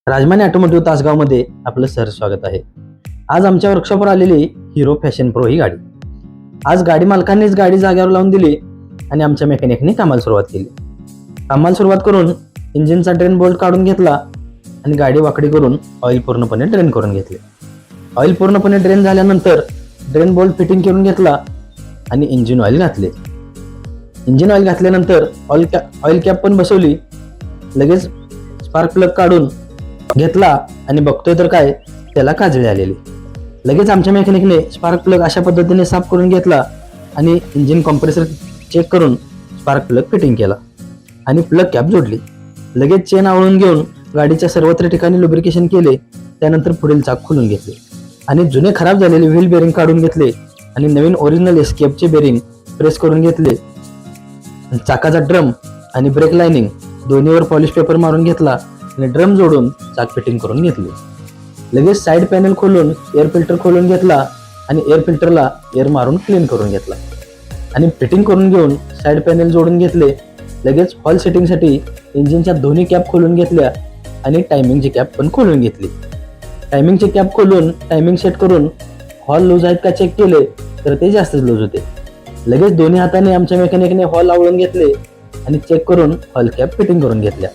राजमानी automotive तासगावमध्ये आपलं सहर्ष स्वागत आहे. आज आमच्या वर्कशॉपवर आलेली हिरो फॅशन प्रो ही गाडी. आज गाडी मालकांनीच गाडी जागेवर लावून दिली आणि आमच्या मेकॅनिकने कामाला सुरुवात केली. कामाला सुरुवात करून इंजिनचा ड्रेन बोल्ट काढून घेतला आणि गाडी वाकडी करून ऑइल पूर्णपणे ड्रेन करून घेतले. ऑइल पूर्णपणे ड्रेन झाल्यानंतर ड्रेन बोल्ट फिटिंग करून घेतला आणि इंजिन ऑइल घातले. इंजिन ऑइल घातल्यानंतर ऑइल कॅप पण बसवली. लगेच स्पार्क प्लग काढून घेतला आणि बघतोय तर काय, त्याला काजळी आलेली. लगेच आमच्या मेकॅनिकने स्पार्क प्लग अशा पद्धतीने साफ करून घेतला आणि इंजिन कॉम्प्रेसर चेक करून स्पार्क प्लग फिटिंग केला आणि प्लग कॅप जोडली. लगेच चेन आवळून घेऊन गाडीच्या सर्वत्र ठिकाणी लुब्रिकेशन केले. त्यानंतर पुढील चाक खोलून घेतले आणि जुने खराब झालेले व्हील बेरिंग काढून घेतले आणि नवीन ओरिजिनल एस्केपचे बेरिंग प्रेस करून घेतले. चाकाचा ड्रम आणि ब्रेक लाइनिंग दोन्हीवर पॉलिश पेपर मारून घेतला आणि ड्रम जोडून चाक फिटिंग करून घेतले. लगेच साईड पॅनल खोलून एअर फिल्टर खोलून घेतला आणि एअर फिल्टरला एअर मारून क्लीन करून घेतला आणि फिटिंग करून घेऊन साईड पॅनल जोडून घेतले. लगेच हॉल सेटिंगसाठी इंजिनच्या दोन्ही कॅप खोलून घेतल्या आणि टायमिंगची कॅप पण खोलून घेतली. टायमिंगची कॅप खोलून टायमिंग सेट करून हॉल लूज आहेत का चेक केले तर ते जास्तच लूज होते. लगेच दोन्ही हाताने आमच्या मेकॅनिकने हॉल आवळून घेतले आणि चेक करून हॉल कॅप फिटिंग करून घेतल्या.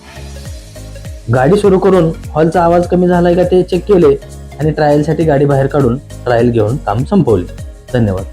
गाडी सुरू करून हॉलचा आवाज कमी झालाय का ते चेक केले आणि ट्रायलसाठी गाडी बाहेर काढून ट्रायल घेऊन काम संपवले. धन्यवाद.